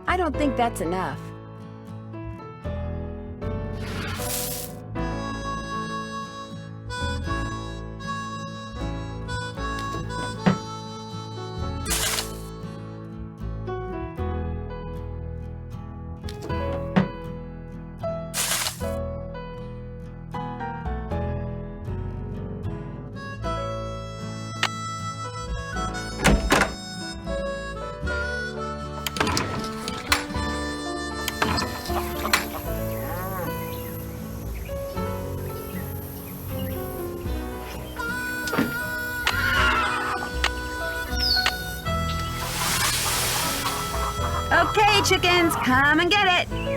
I don't think that's enough. Okay, chickens, come and get it.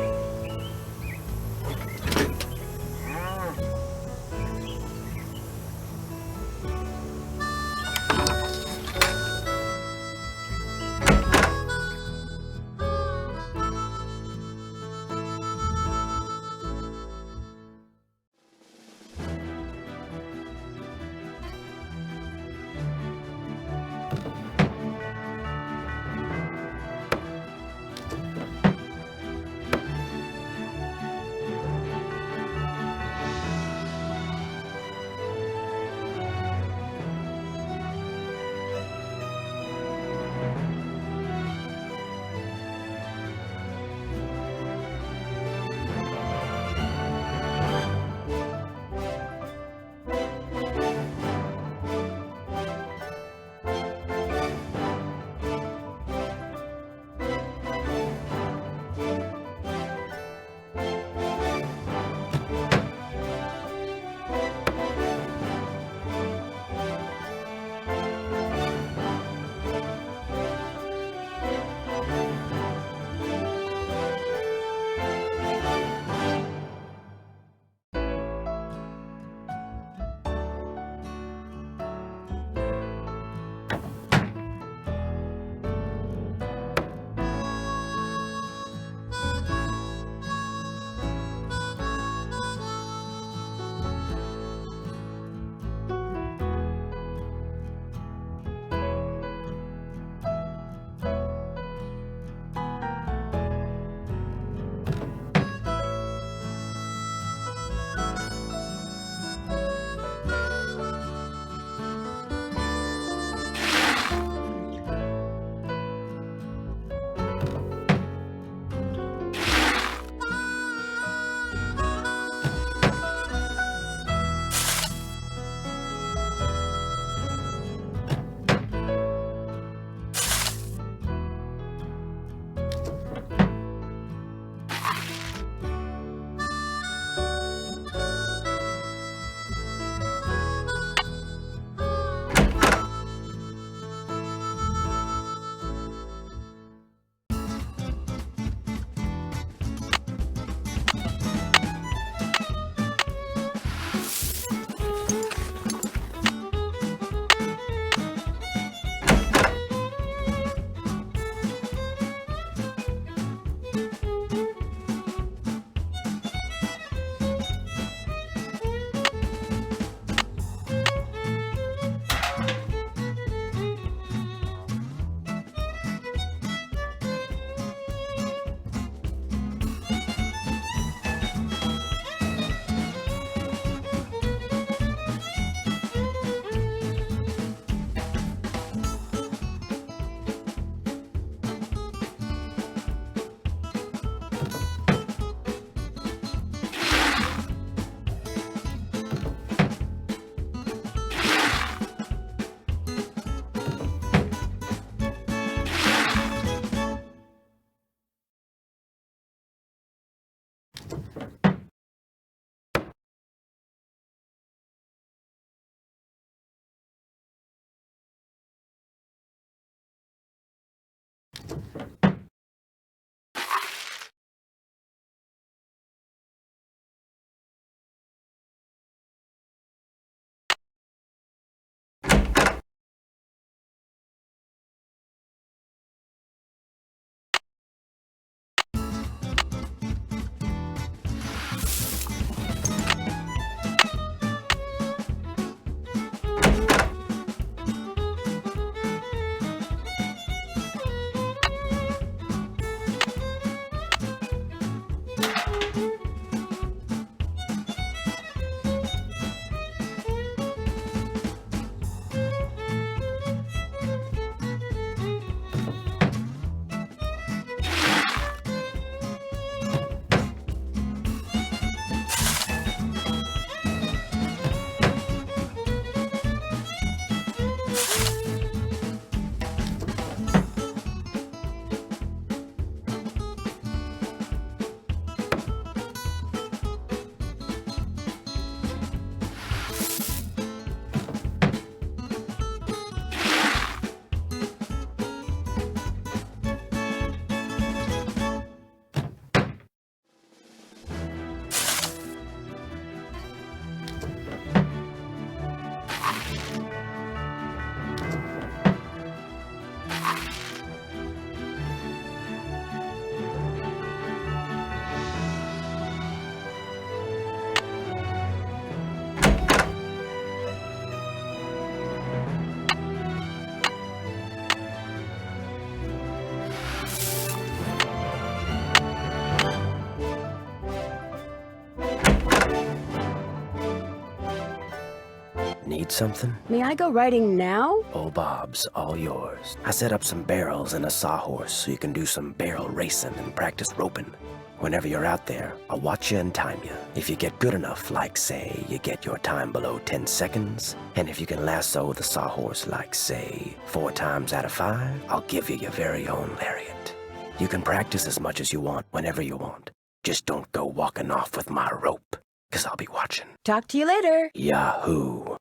Need something? May I go riding now? Old Bob's all yours. I set up some barrels and a sawhorse so you can do some barrel racing and practice roping. Whenever you're out there, I'll watch you and time you. If you get good enough, like say, you get your time below 10 seconds, and if you can lasso the sawhorse like say, 4 times out of 5, I'll give you your very own lariat. You can practice as much as you want, whenever you want. Just don't go walking off with my rope, 'cause I'll be watching. Talk to you later. Yahoo!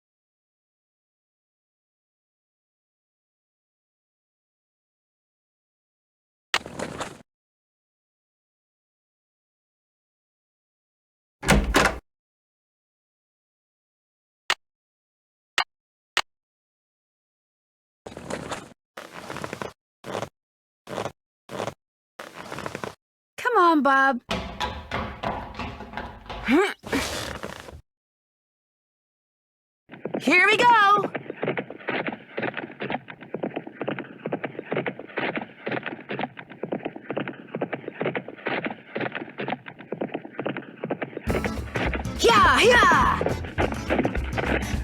Come on, Bob. Here we go. Yeah!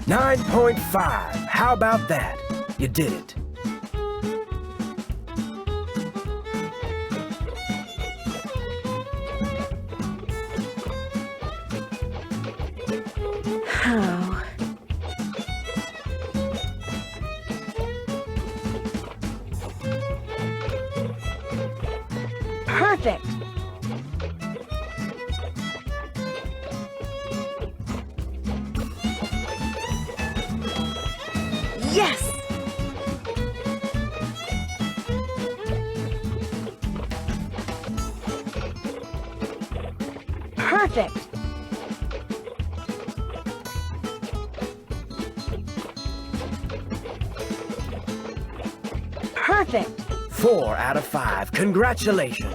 9.5. How about that? You did it. Oh. Perfect. Yes! Perfect. Perfect. 4 out of 5. Congratulations.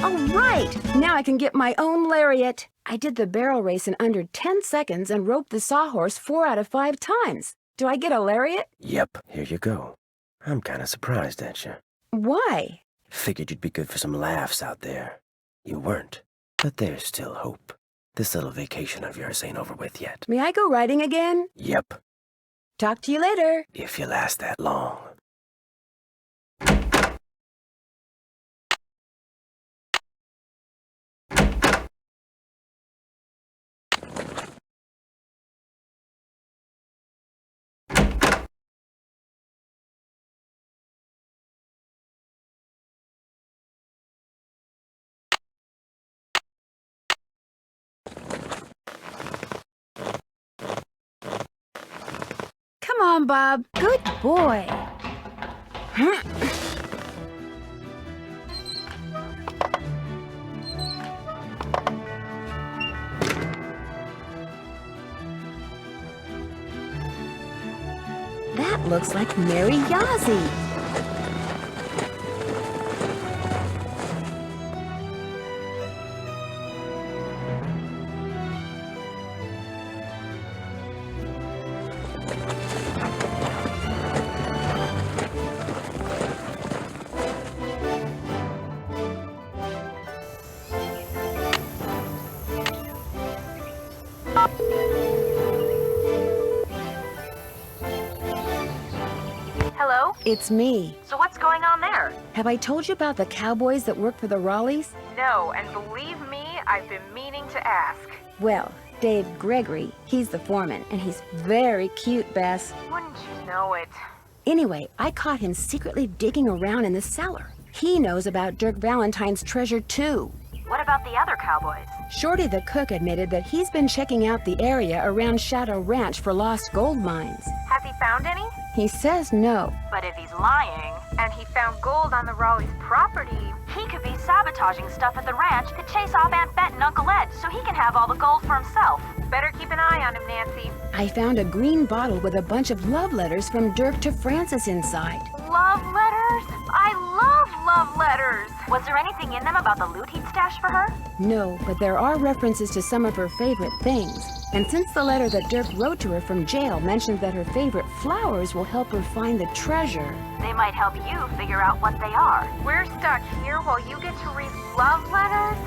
All right. Now I can get my own lariat. I did the barrel race in under 10 seconds and roped the sawhorse 4 out of 5 times. Do I get a lariat? Yep, here you go. I'm kind of surprised at you. Why? Figured you'd be good for some laughs out there. You weren't, but there's still hope. This little vacation of yours ain't over with yet. May I go riding again? Yep, Talk to you later. if you last that long. Come on, Bob. Good boy. That looks like Mary Yazzie. Hello? It's me. So what's going on there? Have I told you about the cowboys that work for the Raleighs? No, and believe me, I've been meaning to ask. Well, Dave Gregory, he's the foreman, and he's very cute, Bess. Wouldn't you know it? Anyway, I caught him secretly digging around in the cellar. He knows about Dirk Valentine's treasure, too. What about the other cowboys? Shorty the cook admitted that he's been checking out the area around Shadow Ranch for lost gold mines. Has he found any? He says no. But if he's lying, and he found gold on the Raleigh's property, he could be sabotaging stuff at the ranch to chase off Aunt Bet and Uncle Ed so he can have all the gold for himself. Better keep an eye on him, Nancy. I found a green bottle with a bunch of love letters from Dirk to Frances inside. Love letters? I love love letters. Was there anything in them about the loot he'd stashed for her? No, but there are references to some of her favorite things. And since the letter that Dirk wrote to her from jail mentioned that her favorite flowers will help her find the treasure. They might help you figure out what they are. We're stuck here while you get to read love letters?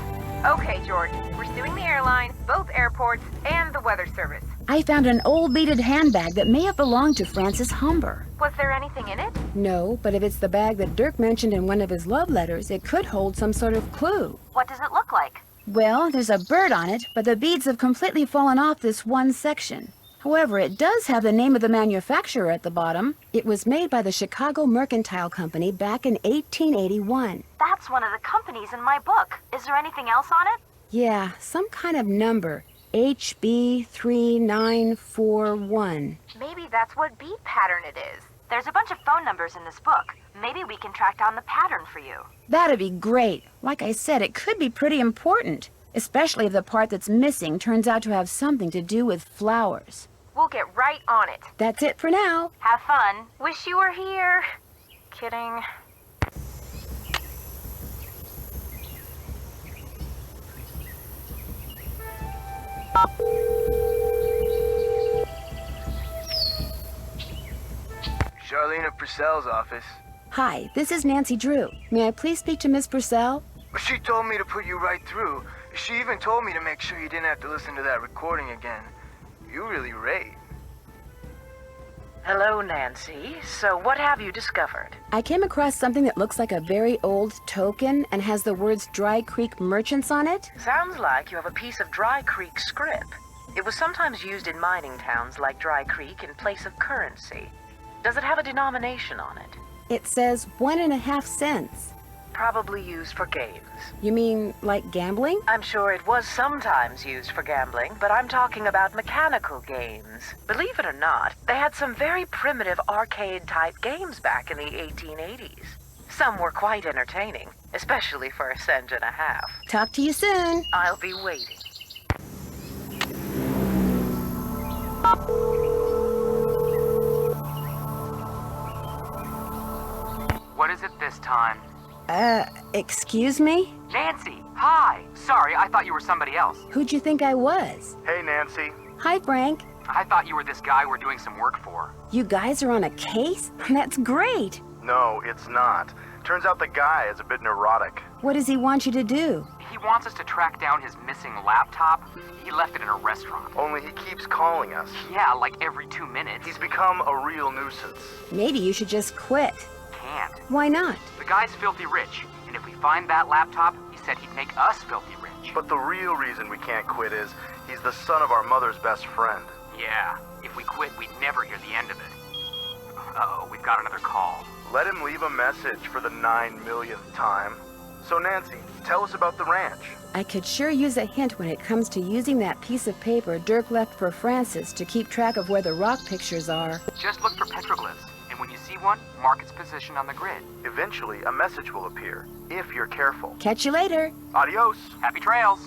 Okay, George. We're suing the airline, both airports, and the weather service. I found an old beaded handbag that may have belonged to Francis Humber. Was there anything in it? No, but if it's the bag that Dirk mentioned in one of his love letters, it could hold some sort of clue. What does it look like? Well, there's a bird on it, but the beads have completely fallen off this one section. However, it does have the name of the manufacturer at the bottom. It was made by the Chicago Mercantile Company back in 1881. That's one of the companies in my book. Is there anything else on it? Yeah, some kind of number. HB3941. Maybe that's what beat pattern it is. There's a bunch of phone numbers in this book. Maybe we can track down the pattern for you. That'd be great. Like I said, it could be pretty important. Especially if the part that's missing turns out to have something to do with flowers. We'll get right on it. That's it for now. Have fun. Wish you were here. Kidding. Charlene Purcell's office. Hi, this is Nancy Drew. May I please speak to Miss Purcell? She told me to put you right through. She even told me to make sure you didn't have to listen to that recording again. You really rate. Hello, Nancy. So what have you discovered? I came across something that looks like a very old token and has the words Dry Creek Merchants on it. Sounds like you have a piece of Dry Creek scrip. It was sometimes used in mining towns like Dry Creek in place of currency. Does it have a denomination on it? It says 1.5 cents. Probably used for games. You mean like gambling? I'm sure it was sometimes used for gambling, but I'm talking about mechanical games. Believe it or not, they had some very primitive arcade-type games back in the 1880s. Some were quite entertaining, especially for $1.50 cents. Talk to you soon. I'll be waiting. What is it this time? Excuse me? Nancy! Hi! Sorry, I thought you were somebody else. Who'd you think I was? Hey, Nancy. Hi, Frank. I thought you were this guy we're doing some work for. You guys are on a case? That's great. No, it's not. Turns out the guy is a bit neurotic. What does he want you to do? He wants us to track down his missing laptop. He left it in a restaurant. Only he keeps calling us. Yeah, like every 2 minutes. He's become a real nuisance. Maybe you should just quit. Can't. Why not? The guy's filthy rich, and if we find that laptop, he said he'd make us filthy rich. But the real reason we can't quit is he's the son of our mother's best friend. Yeah, if we quit, we'd never hear the end of it. Uh-oh, we've got another call. Let him leave a message for the 9 millionth time. So Nancy, tell us about the ranch. I could sure use a hint when it comes to using that piece of paper Dirk left for Francis to keep track of where the rock pictures are. Just look for petroglyphs, and when you see one, mark its position on the grid. Eventually, a message will appear, if you're careful. Catch you later. Adios. Happy trails!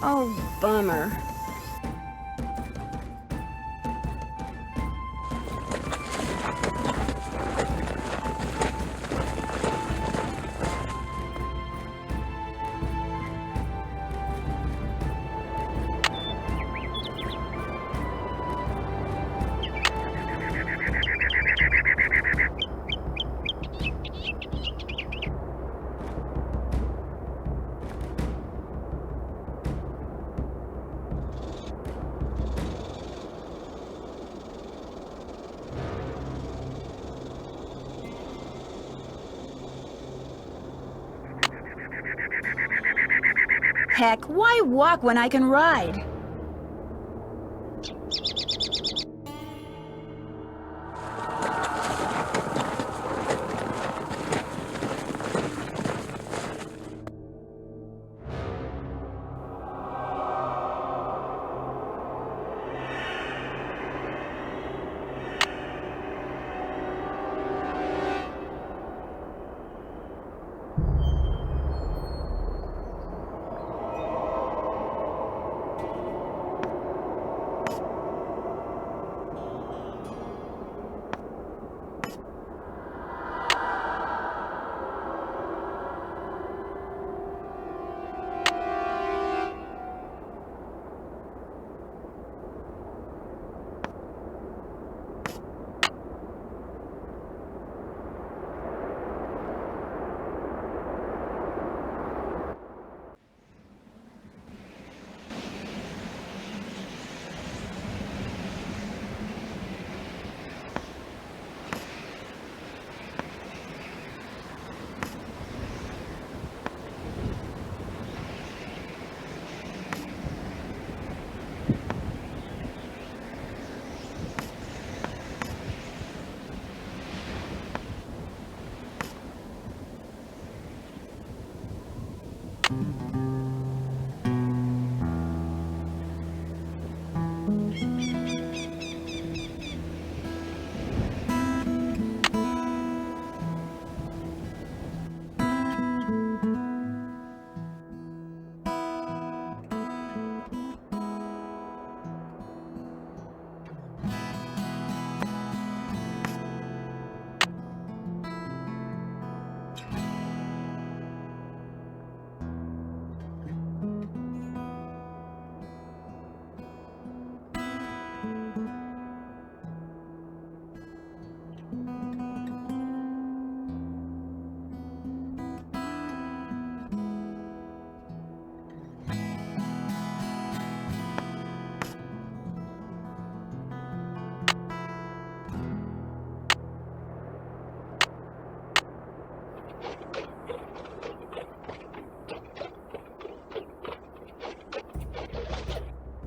Oh, bummer. Heck, why walk when I can ride?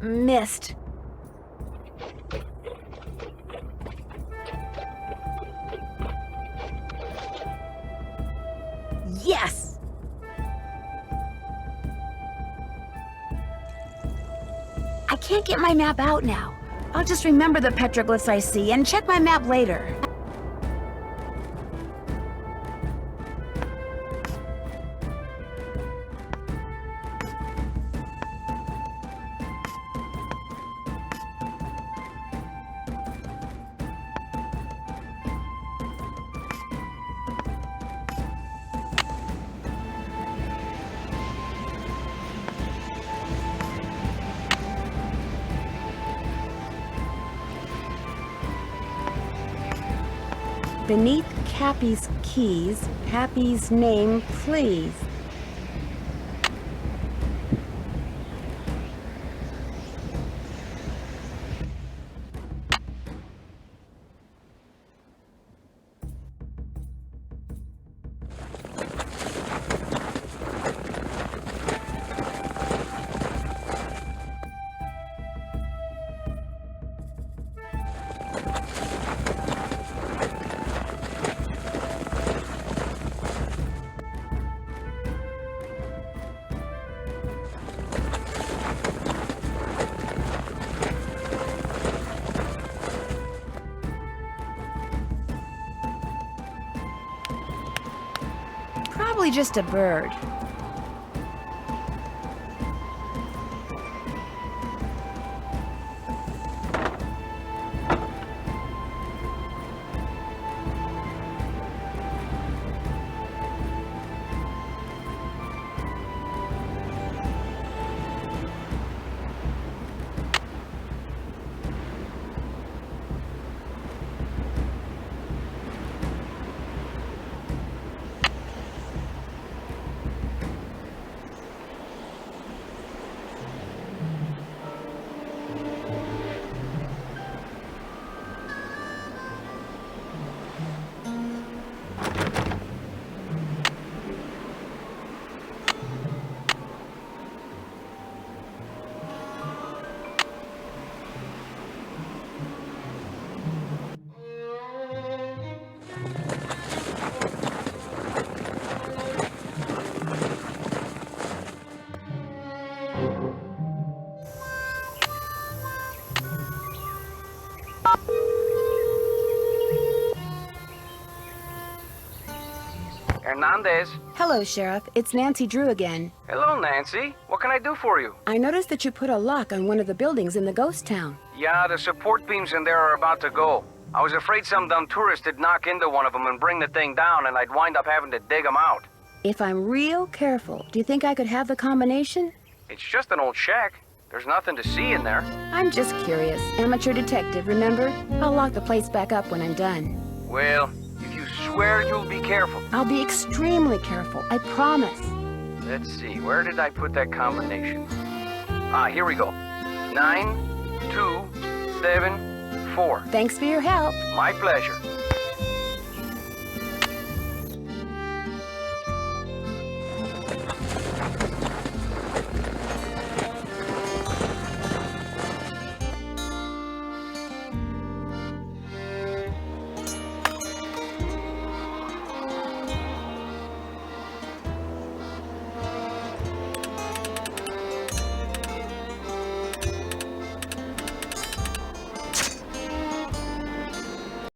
Missed. Yes! I can't get my map out now. I'll just remember the petroglyphs I see and check my map later. Beneath Cappy's keys, Happy's name, please. Probably just a bird. Hernandez. Hello, Sheriff. It's Nancy Drew again. Hello, Nancy. What can I do for you? I noticed that you put a lock on one of the buildings in the ghost town. Yeah, the support beams in there are about to go. I was afraid some dumb tourist would knock into one of them and bring the thing down, and I'd wind up having to dig them out. If I'm real careful, do you think I could have the combination? It's just an old shack. There's nothing to see in there. I'm just curious. Amateur detective, remember? I'll lock the place back up when I'm done. Well, if you swear you'll be careful. I'll be extremely careful, I promise. Let's see, where did I put that combination? Ah, here we go. 9, 2, 7, 4. Thanks for your help. My pleasure.